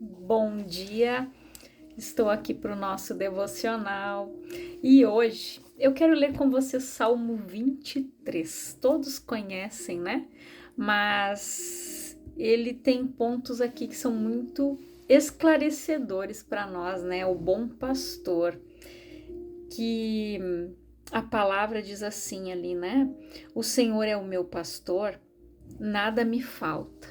bom dia. Estou aqui para o nosso devocional e hoje eu quero ler com você Salmo 23. Todos conhecem, né? Mas ele tem pontos aqui que são muito esclarecedores para nós, né? O bom pastor, que a palavra diz assim ali, né? O Senhor é o meu pastor, nada me falta.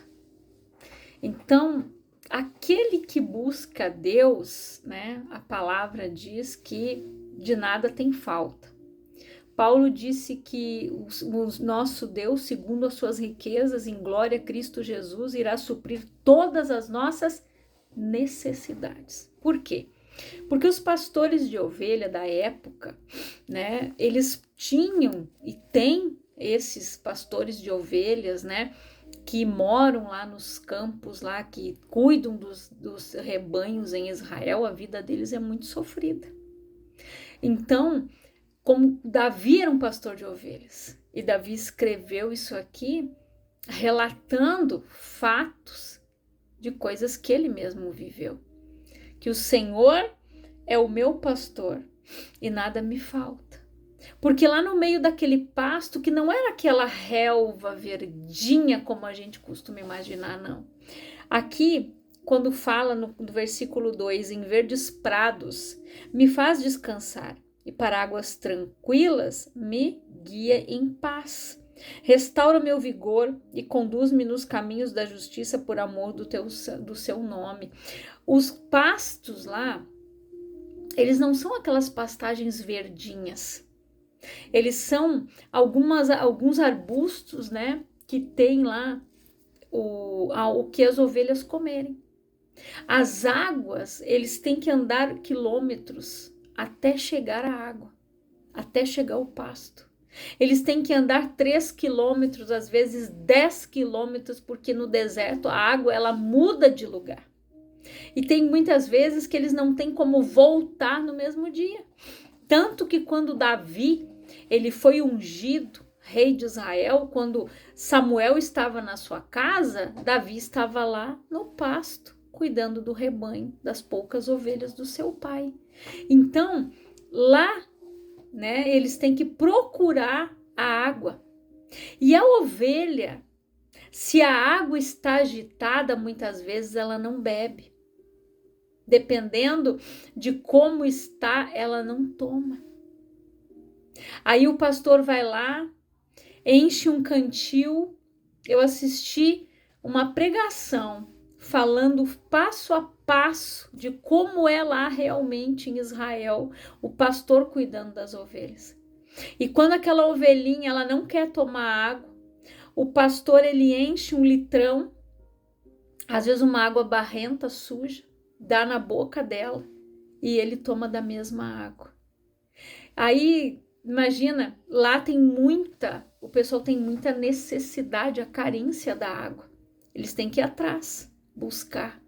Então, aquele que busca Deus, né, a palavra diz que de nada tem falta. Paulo disse que o nosso Deus, segundo as suas riquezas em glória, Cristo Jesus, irá suprir todas as nossas necessidades. Por quê? Porque os pastores de ovelha da época, né, eles tinham e têm esses pastores de ovelhas, né, que moram lá nos campos, lá que cuidam dos rebanhos em Israel. A vida deles é muito sofrida. Então, como Davi era um pastor de ovelhas, e Davi escreveu isso aqui relatando fatos de coisas que ele mesmo viveu. Que o Senhor é o meu pastor e nada me falta. Porque lá no meio daquele pasto, que não era aquela relva verdinha como a gente costuma imaginar, não. Aqui, quando fala no versículo 2, em verdes prados, me faz descansar, e para águas tranquilas me guia em paz. Restaura meu vigor e conduz-me nos caminhos da justiça por amor do seu nome. Os pastos lá, eles não são aquelas pastagens verdinhas. Eles são alguns arbustos, né, que tem lá o que as ovelhas comerem. As águas, eles têm que andar quilômetros até chegar à água, até chegar ao pasto. Eles têm que andar 3 quilômetros, às vezes 10 quilômetros, porque no deserto a água ela muda de lugar. E tem muitas vezes que eles não têm como voltar no mesmo dia. Tanto que quando Davi, ele foi ungido rei de Israel, quando Samuel estava na sua casa, Davi estava lá no pasto, cuidando do rebanho, das poucas ovelhas do seu pai. Então, lá, né, eles têm que procurar a água. E a ovelha, se a água está agitada, muitas vezes ela não bebe. Dependendo de como está, ela não toma. Aí o pastor vai lá, enche um cantil. Eu assisti uma pregação falando passo a passo de como é lá realmente em Israel, o pastor cuidando das ovelhas. E quando aquela ovelhinha ela não quer tomar água, o pastor ele enche um litrão, às vezes uma água barrenta, suja, dá na boca dela e ele toma da mesma água. Aí, imagina, lá o pessoal tem muita necessidade, a carência da água. Eles têm que ir atrás, buscar.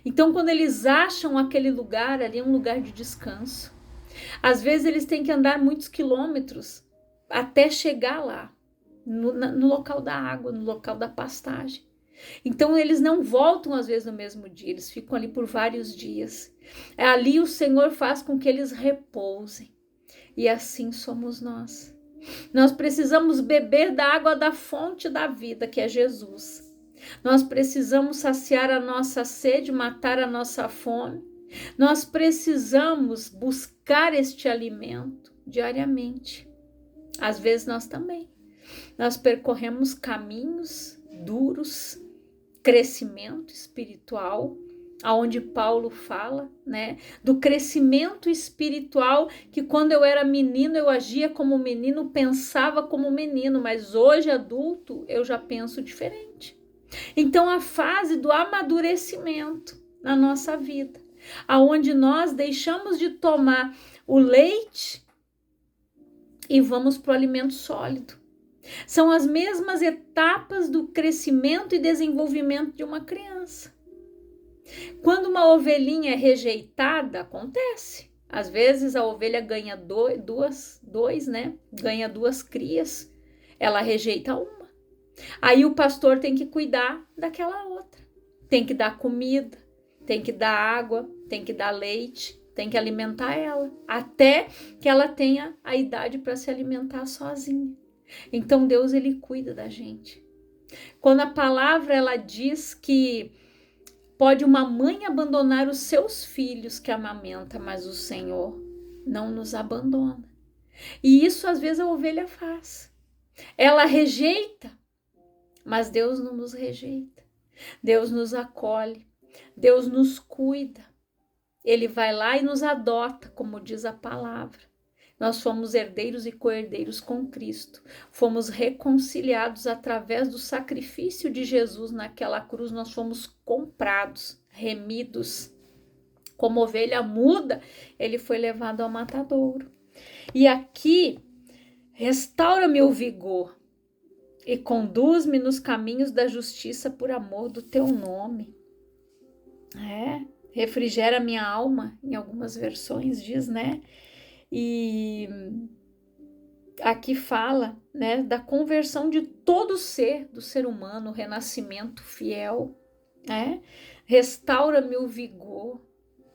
Então, quando eles acham aquele lugar ali, é um lugar de descanso. Às vezes eles têm que andar muitos quilômetros até chegar lá, no local da água, no local da pastagem. Então eles não voltam às vezes no mesmo dia, eles ficam ali por vários dias. Ali o Senhor faz com que eles repousem. E assim somos nós. Nós precisamos beber da água da fonte da vida, que é Jesus. Nós precisamos saciar a nossa sede, matar a nossa fome. Nós precisamos buscar este alimento diariamente. Às vezes nós também. Nós percorremos caminhos duros, crescimento espiritual, aonde Paulo fala, né, do crescimento espiritual, que quando eu era menino eu agia como menino, pensava como menino, mas hoje adulto eu já penso diferente. Então a fase do amadurecimento na nossa vida, aonde nós deixamos de tomar o leite e vamos para o alimento sólido. São as mesmas etapas do crescimento e desenvolvimento de uma criança. Quando uma ovelhinha é rejeitada, acontece. Às vezes a ovelha ganha ganha duas crias, ela rejeita uma. Aí o pastor tem que cuidar daquela outra. Tem que dar comida, tem que dar água, tem que dar leite, tem que alimentar ela, até que ela tenha a idade para se alimentar sozinha. Então Deus, ele cuida da gente. Quando a palavra ela diz que pode uma mãe abandonar os seus filhos que amamenta, mas o Senhor não nos abandona. E isso às vezes a ovelha faz. Ela rejeita, mas Deus não nos rejeita. Deus nos acolhe, Deus nos cuida. Ele vai lá e nos adota, como diz a palavra. Nós fomos herdeiros e co-herdeiros com Cristo. Fomos reconciliados através do sacrifício de Jesus naquela cruz. Nós fomos comprados, remidos. Como ovelha muda, ele foi levado ao matadouro. E aqui, restaura-me o vigor e conduz-me nos caminhos da justiça por amor do teu nome. Refrigera minha alma, em algumas versões diz, né? E aqui fala, né, da conversão de todo ser, do ser humano, o renascimento fiel, né? Restaura-me o vigor,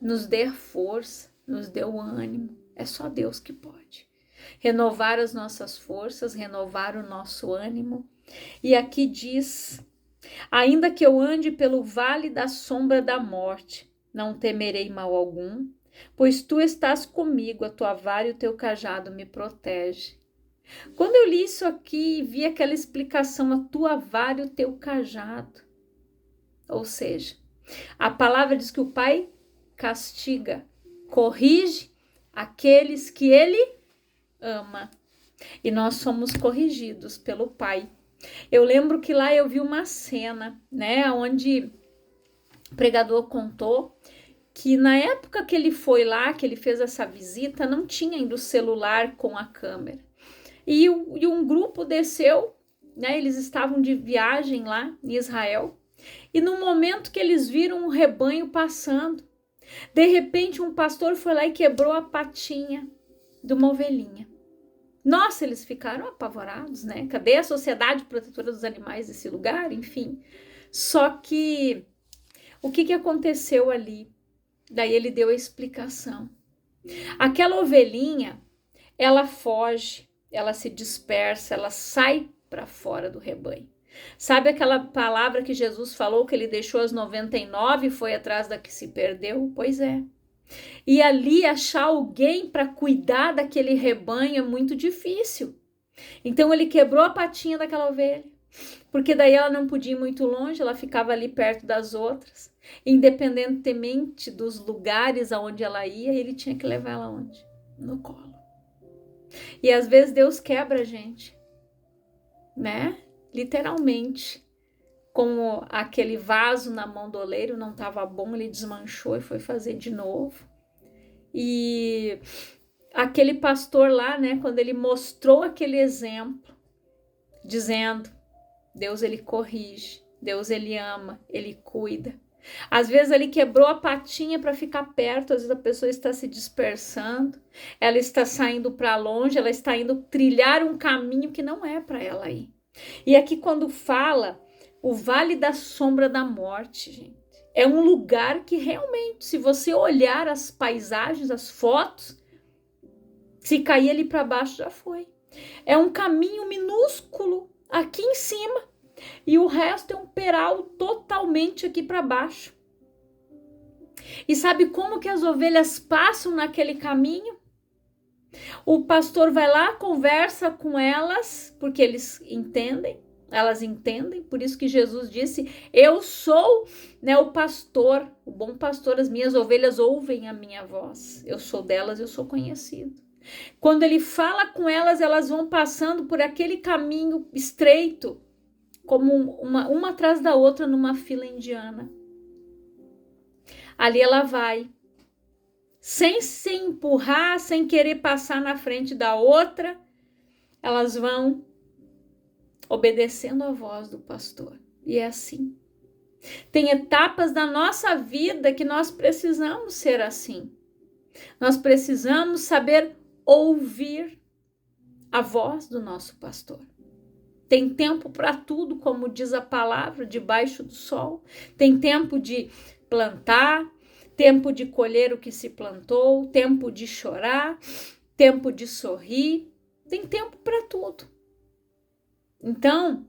nos dê força, nos dê o ânimo. É só Deus que pode renovar as nossas forças, renovar o nosso ânimo. E aqui diz: ainda que eu ande pelo vale da sombra da morte, não temerei mal algum, pois tu estás comigo, a tua vara e o teu cajado me protege. Quando eu li isso aqui e vi aquela explicação, a tua vara e o teu cajado, ou seja, a palavra diz que o Pai castiga, corrige aqueles que Ele ama. E nós somos corrigidos pelo Pai. Eu lembro que lá eu vi uma cena, né, onde o pregador contou que na época que ele foi lá, que ele fez essa visita, não tinha ainda o celular com a câmera. E um grupo desceu, né, eles estavam de viagem lá em Israel, e no momento que eles viram um rebanho passando, de repente um pastor foi lá e quebrou a patinha de uma ovelhinha. Nossa, eles ficaram apavorados, né? Cadê a Sociedade Protetora dos Animais desse lugar? Enfim. Só que o que aconteceu ali? Daí ele deu a explicação. Aquela ovelhinha, ela foge, ela se dispersa, ela sai para fora do rebanho. Sabe aquela palavra que Jesus falou que ele deixou as 99 e foi atrás da que se perdeu? Pois é. E ali achar alguém para cuidar daquele rebanho é muito difícil. Então ele quebrou a patinha daquela ovelha, porque daí ela não podia ir muito longe, ela ficava ali perto das outras. Independentemente dos lugares aonde ela ia, ele tinha que levar ela onde? No colo. E às vezes Deus quebra a gente, né? Literalmente. Como aquele vaso na mão do oleiro não estava bom, ele desmanchou e foi fazer de novo. E aquele pastor lá, né, quando ele mostrou aquele exemplo, dizendo, Deus ele corrige, Deus ele ama, ele cuida. Às vezes ele quebrou a patinha para ficar perto, às vezes a pessoa está se dispersando, ela está saindo para longe, ela está indo trilhar um caminho que não é para ela ir. E aqui quando fala o Vale da Sombra da Morte, gente, é um lugar que realmente, se você olhar as paisagens, as fotos, se cair ali para baixo já foi. É um caminho minúsculo aqui em cima e o resto é um peral totalmente aqui para baixo. E sabe como que as ovelhas passam naquele caminho? O pastor vai lá, conversa com elas, porque eles entendem. Elas entendem, por isso que Jesus disse, eu sou, né, o pastor, o bom pastor, as minhas ovelhas ouvem a minha voz, eu sou delas, eu sou conhecido. Quando ele fala com elas, elas vão passando por aquele caminho estreito, como uma atrás da outra numa fila indiana. Ali ela vai, sem se empurrar, sem querer passar na frente da outra, elas vão obedecendo a voz do pastor. E é assim. Tem etapas da nossa vida que nós precisamos ser assim. Nós precisamos saber ouvir a voz do nosso pastor. Tem tempo para tudo, como diz a palavra, debaixo do sol. Tem tempo de plantar, tempo de colher o que se plantou, tempo de chorar, tempo de sorrir, tem tempo para tudo. Então,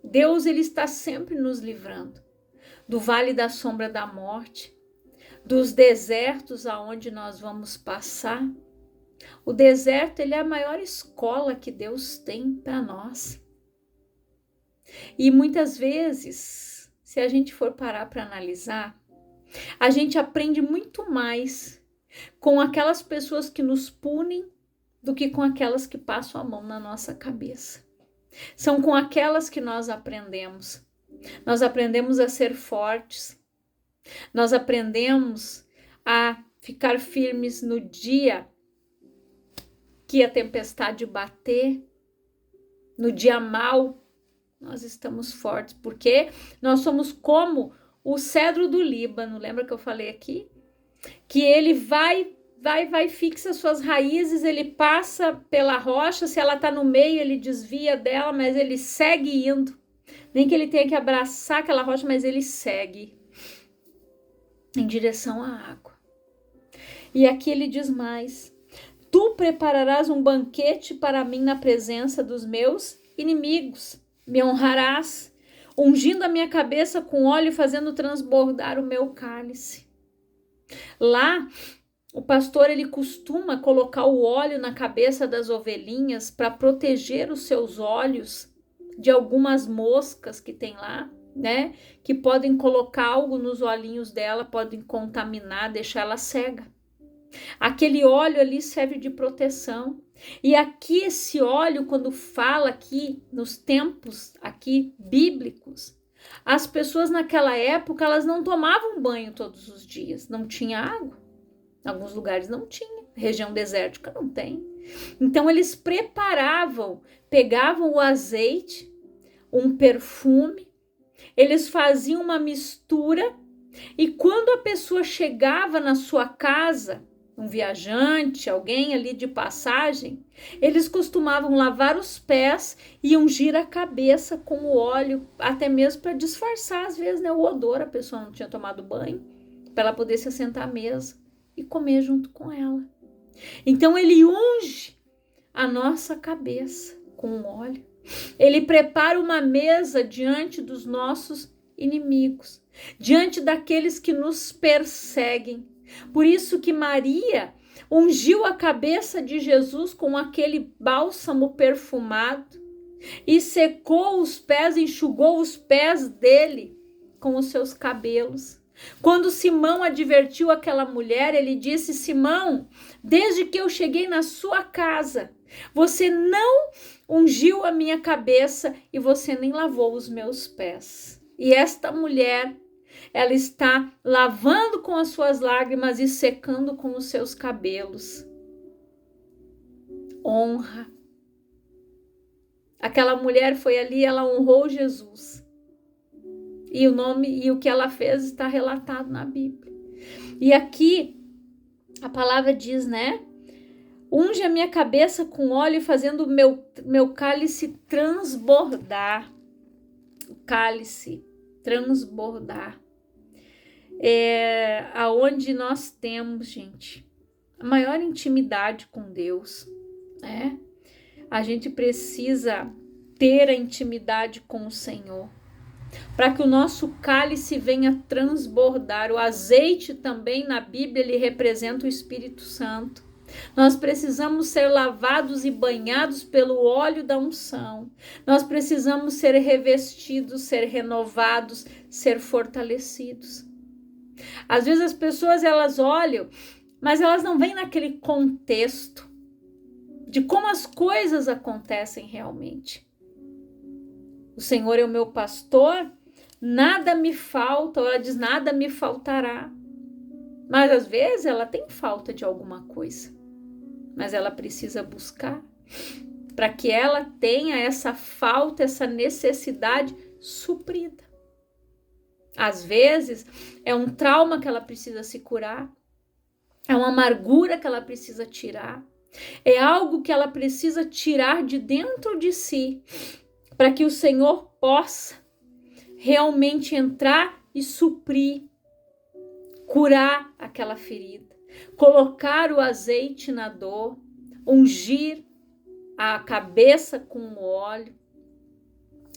Deus ele está sempre nos livrando do vale da sombra da morte, dos desertos aonde nós vamos passar. O deserto ele é a maior escola que Deus tem para nós. E muitas vezes, se a gente for parar para analisar, a gente aprende muito mais com aquelas pessoas que nos punem do que com aquelas que passam a mão na nossa cabeça. São com aquelas que nós aprendemos. Nós aprendemos a ser fortes. Nós aprendemos a ficar firmes no dia que a tempestade bater, no dia mau. Nós estamos fortes, porque nós somos como o cedro do Líbano, lembra que eu falei aqui? Que ele vai, fixa suas raízes, ele passa pela rocha, se ela está no meio, ele desvia dela, mas ele segue indo. Nem que ele tenha que abraçar aquela rocha, mas ele segue em direção à água. E aqui ele diz mais: tu prepararás um banquete para mim na presença dos meus inimigos. Me honrarás, ungindo a minha cabeça com óleo, fazendo transbordar o meu cálice. Lá, o pastor ele costuma colocar o óleo na cabeça das ovelhinhas para proteger os seus olhos de algumas moscas que tem lá, né? Que podem colocar algo nos olhinhos dela, podem contaminar, deixar ela cega. Aquele óleo ali serve de proteção. E aqui esse óleo, quando fala aqui nos tempos aqui bíblicos, as pessoas naquela época elas não tomavam banho todos os dias, não tinha água. Em alguns lugares não tinha, região desértica não tem. Então eles preparavam, pegavam o azeite, um perfume, eles faziam uma mistura e quando a pessoa chegava na sua casa, um viajante, alguém ali de passagem, eles costumavam lavar os pés e ungir a cabeça com o óleo, até mesmo para disfarçar às vezes, né, o odor, a pessoa não tinha tomado banho, para ela poder se assentar à mesa e comer junto com ela. Então ele unge a nossa cabeça com o óleo. Ele prepara uma mesa diante dos nossos inimigos, diante daqueles que nos perseguem. Por isso que Maria ungiu a cabeça de Jesus com aquele bálsamo perfumado e secou os pés, enxugou os pés dele com os seus cabelos. Quando Simão advertiu aquela mulher, ele disse: Simão, desde que eu cheguei na sua casa, você não ungiu a minha cabeça e você nem lavou os meus pés. E esta mulher, ela está lavando com as suas lágrimas e secando com os seus cabelos. Honra. Aquela mulher foi ali, ela honrou Jesus. E o nome e o que ela fez está relatado na Bíblia. E aqui a palavra diz, né? Unge a minha cabeça com óleo, fazendo o meu cálice transbordar. O cálice transbordar. É aonde nós temos, gente, a maior intimidade com Deus, né? A gente precisa ter a intimidade com o Senhor, para que o nosso cálice venha transbordar. O azeite também na Bíblia, ele representa o Espírito Santo. Nós precisamos ser lavados e banhados pelo óleo da unção. Nós precisamos ser revestidos, ser renovados, ser fortalecidos. Às vezes as pessoas elas olham, mas elas não veem naquele contexto de como as coisas acontecem realmente. O Senhor é o meu pastor, nada me falta, ela diz, nada me faltará. Mas às vezes ela tem falta de alguma coisa, mas ela precisa buscar para que ela tenha essa falta, essa necessidade suprida. Às vezes é um trauma que ela precisa se curar, é uma amargura que ela precisa tirar, é algo que ela precisa tirar de dentro de si, para que o Senhor possa realmente entrar e suprir curar aquela ferida, colocar o azeite na dor, ungir a cabeça com óleo,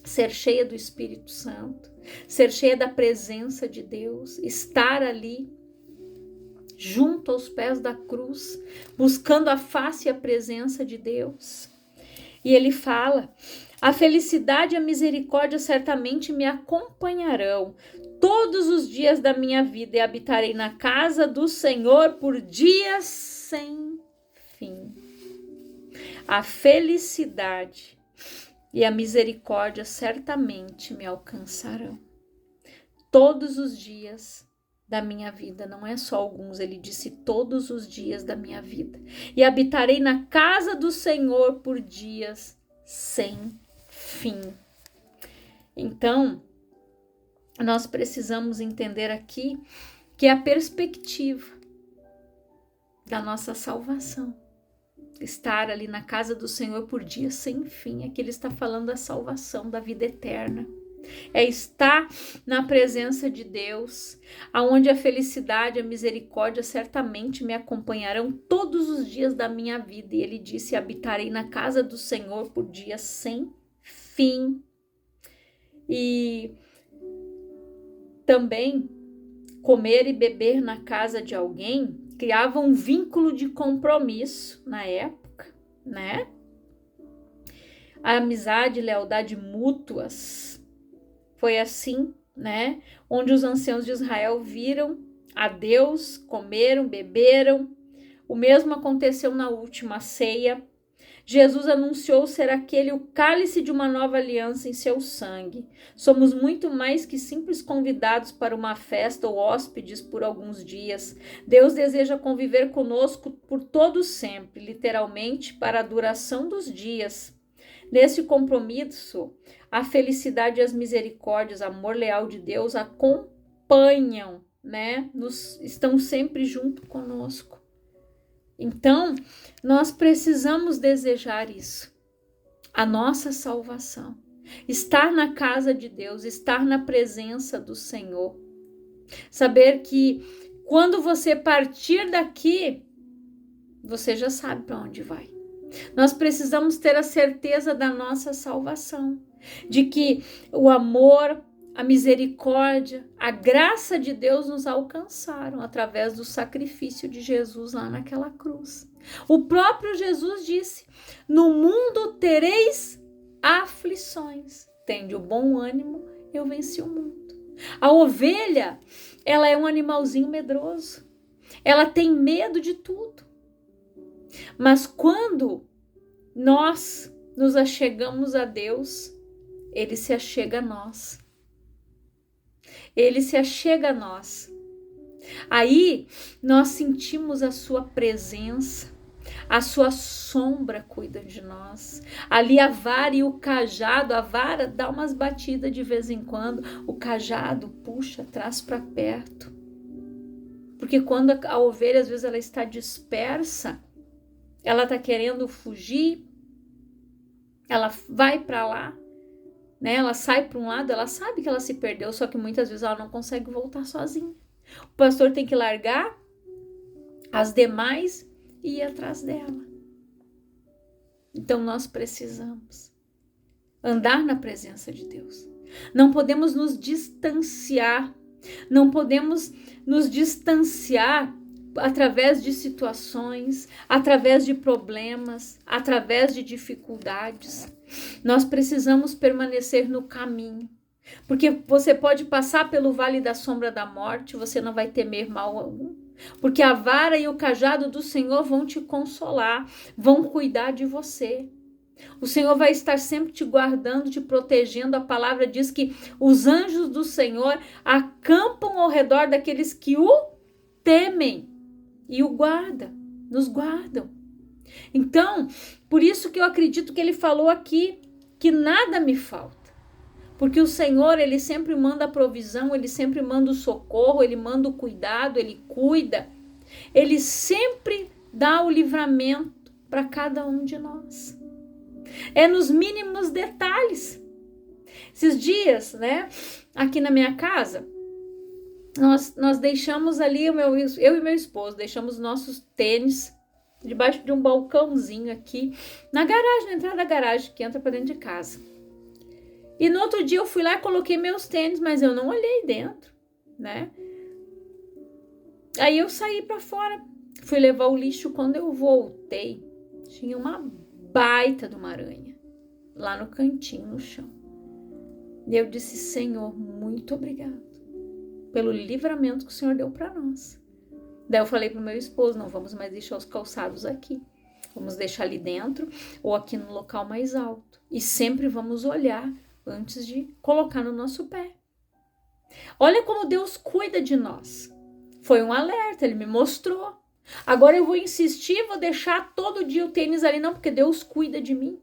ser cheia do Espírito Santo, ser cheia da presença de Deus, estar ali junto aos pés da cruz, buscando a face e a presença de Deus. E ele fala: a felicidade e a misericórdia certamente me acompanharão todos os dias da minha vida, e habitarei na casa do Senhor por dias sem fim. A felicidade e a misericórdia certamente me alcançarão todos os dias da minha vida. Não é só alguns, ele disse todos os dias da minha vida. E habitarei na casa do Senhor por dias sem fim. Então, nós precisamos entender aqui que a perspectiva da nossa salvação, estar ali na casa do Senhor por dias sem fim, aqui ele está falando da salvação, da vida eterna. É estar na presença de Deus, aonde a felicidade e a misericórdia certamente me acompanharão todos os dias da minha vida. E ele disse: habitarei na casa do Senhor por dias sem fim. E também comer e beber na casa de alguém criava um vínculo de compromisso na época, né? A amizade e lealdade mútuas. Foi assim, né? Onde os anciãos de Israel viram a Deus, comeram, beberam. O mesmo aconteceu na última ceia. Jesus anunciou ser aquele o cálice de uma nova aliança em seu sangue. Somos muito mais que simples convidados para uma festa ou hóspedes por alguns dias. Deus deseja conviver conosco por todo sempre, literalmente para a duração dos dias. Nesse compromisso, a felicidade e as misericórdias, amor leal de Deus acompanham, né? Estão sempre junto conosco. Então, nós precisamos desejar isso, a nossa salvação, estar na casa de Deus, estar na presença do Senhor, saber que quando você partir daqui, você já sabe para onde vai. Nós precisamos ter a certeza da nossa salvação, de que o amor, a misericórdia, a graça de Deus nos alcançaram através do sacrifício de Jesus lá naquela cruz. O próprio Jesus disse: no mundo tereis aflições, tende o bom ânimo, eu venci o mundo. A ovelha, ela é um animalzinho medroso, ela tem medo de tudo. Mas quando nós nos achegamos a Deus, Ele se achega a nós. Ele se achega a nós. Aí nós sentimos a sua presença, a sua sombra cuida de nós. Ali a vara e o cajado, a vara dá umas batidas de vez em quando, o cajado puxa, traz para perto. Porque quando a ovelha, às vezes, ela está dispersa, ela está querendo fugir, ela vai para lá, né? Ela sai para um lado, ela sabe que ela se perdeu, só que muitas vezes ela não consegue voltar sozinha. O pastor tem que largar as demais e ir atrás dela. Então nós precisamos andar na presença de Deus. Não podemos nos distanciar, não podemos nos distanciar através de situações, através de problemas, através de dificuldades. Nós precisamos permanecer no caminho, porque você pode passar pelo vale da sombra da morte, você não vai temer mal algum, porque a vara e o cajado do Senhor vão te consolar, vão cuidar de você. O Senhor vai estar sempre te guardando, te protegendo. A palavra diz que os anjos do Senhor acampam ao redor daqueles que o temem e o guardam, nos guardam. Então, por isso que eu acredito que ele falou aqui que nada me falta. Porque o Senhor, ele sempre manda a provisão, ele sempre manda o socorro, ele manda o cuidado, ele cuida. Ele sempre dá o livramento para cada um de nós. É nos mínimos detalhes. Esses dias, né, aqui na minha casa, nós deixamos ali, eu e meu esposo, deixamos nossos tênis debaixo de um balcãozinho aqui, na garagem, na entrada da garagem, que entra para dentro de casa. E no outro dia eu fui lá e coloquei meus tênis, mas eu não olhei dentro, né? Aí eu saí para fora, fui levar o lixo. Quando eu voltei, tinha uma baita de uma aranha lá no cantinho, no chão. E eu disse: Senhor, muito obrigado pelo livramento que o Senhor deu para nós. Daí eu falei pro meu esposo: não vamos mais deixar os calçados aqui, vamos deixar ali dentro ou aqui no local mais alto. E sempre vamos olhar antes de colocar no nosso pé. Olha como Deus cuida de nós. Foi um alerta, ele me mostrou. Agora eu vou insistir, vou deixar todo dia o tênis ali, não, porque Deus cuida de mim.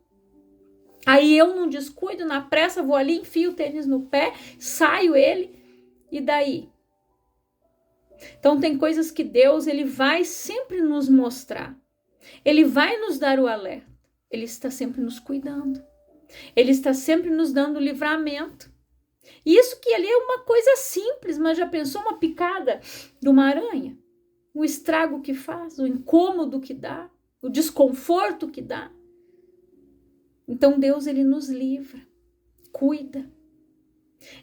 Aí eu não descuido, na pressa vou ali, enfio o tênis no pé, saio ele, e daí? Então tem coisas que Deus, ele vai sempre nos mostrar. Ele vai nos dar o alerta. Ele está sempre nos cuidando. Ele está sempre nos dando livramento. Isso que ali é uma coisa simples, mas já pensou uma picada de uma aranha? O estrago que faz, o incômodo que dá, o desconforto que dá. Então Deus, ele nos livra, cuida.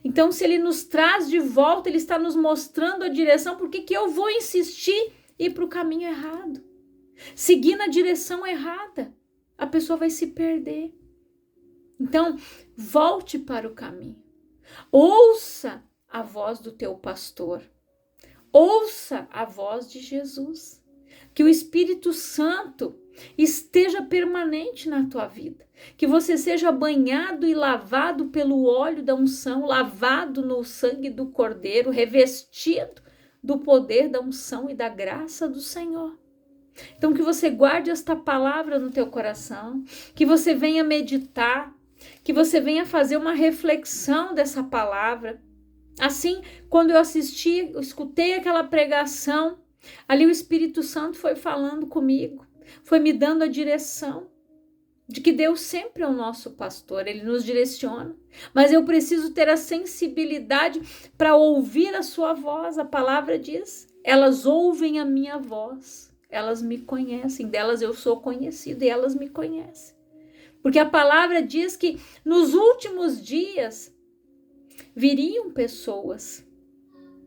Então se ele nos traz de volta, ele está nos mostrando a direção, porque que eu vou insistir e ir para o caminho errado? Seguir na direção errada, a pessoa vai se perder. Então, volte para o caminho. Ouça a voz do teu pastor. Ouça a voz de Jesus. Que o Espírito Santo esteja permanente na tua vida. Que você seja banhado e lavado pelo óleo da unção, lavado no sangue do Cordeiro, revestido do poder da unção e da graça do Senhor. Então que você guarde esta palavra no teu coração, que você venha meditar, que você venha fazer uma reflexão dessa palavra. Assim, quando eu escutei aquela pregação, ali o Espírito Santo foi falando comigo, foi me dando a direção de que Deus sempre é o nosso pastor, ele nos direciona, mas eu preciso ter a sensibilidade para ouvir a sua voz. A palavra diz: elas ouvem a minha voz, elas me conhecem, delas eu sou conhecido e elas me conhecem. Porque a palavra diz que nos últimos dias viriam pessoas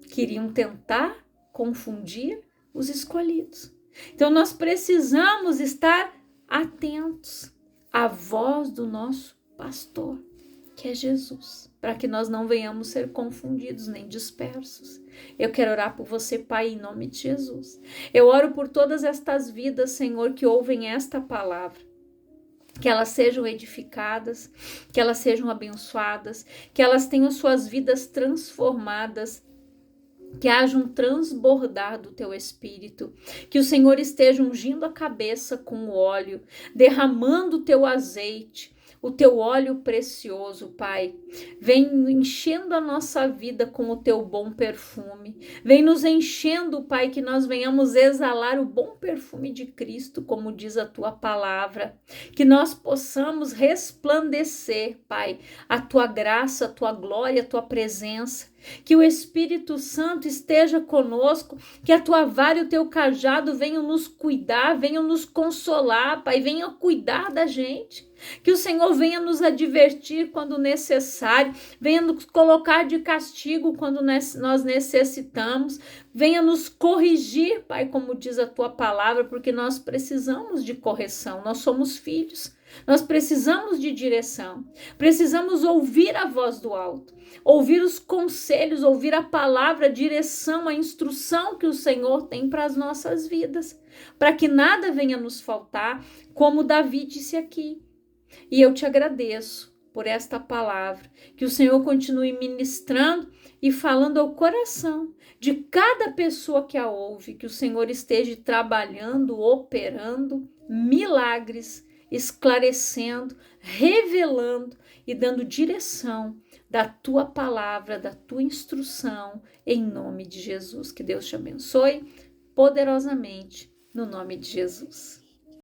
que iriam tentar confundir os escolhidos. Então nós precisamos estar atentos à voz do nosso pastor, que é Jesus, para que nós não venhamos ser confundidos nem dispersos. Eu quero orar por você, Pai, em nome de Jesus. Eu oro por todas estas vidas, Senhor, que ouvem esta palavra. Que elas sejam edificadas, que elas sejam abençoadas, que elas tenham suas vidas transformadas, que haja um transbordar do teu Espírito, que o Senhor esteja ungindo a cabeça com o óleo, derramando o teu azeite, o teu óleo precioso, Pai. Vem enchendo a nossa vida com o teu bom perfume. Vem nos enchendo, Pai, que nós venhamos exalar o bom perfume de Cristo, como diz a tua palavra. Que nós possamos resplandecer, Pai, a tua graça, a tua glória, a tua presença. Que o Espírito Santo esteja conosco, que a tua vara e o teu cajado venham nos cuidar, venham nos consolar, Pai, venham cuidar da gente. Que o Senhor venha nos advertir quando necessário, venha nos colocar de castigo quando nós necessitamos, venha nos corrigir, Pai, como diz a tua palavra, porque nós precisamos de correção, nós somos filhos, nós precisamos de direção, precisamos ouvir a voz do alto, ouvir os conselhos, ouvir a palavra, a direção, a instrução que o Senhor tem para as nossas vidas, para que nada venha nos faltar, como Davi disse aqui. E eu te agradeço por esta palavra, que o Senhor continue ministrando e falando ao coração de cada pessoa que a ouve, que o Senhor esteja trabalhando, operando milagres, esclarecendo, revelando e dando direção da tua palavra, da tua instrução, em nome de Jesus. Que Deus te abençoe poderosamente, no nome de Jesus.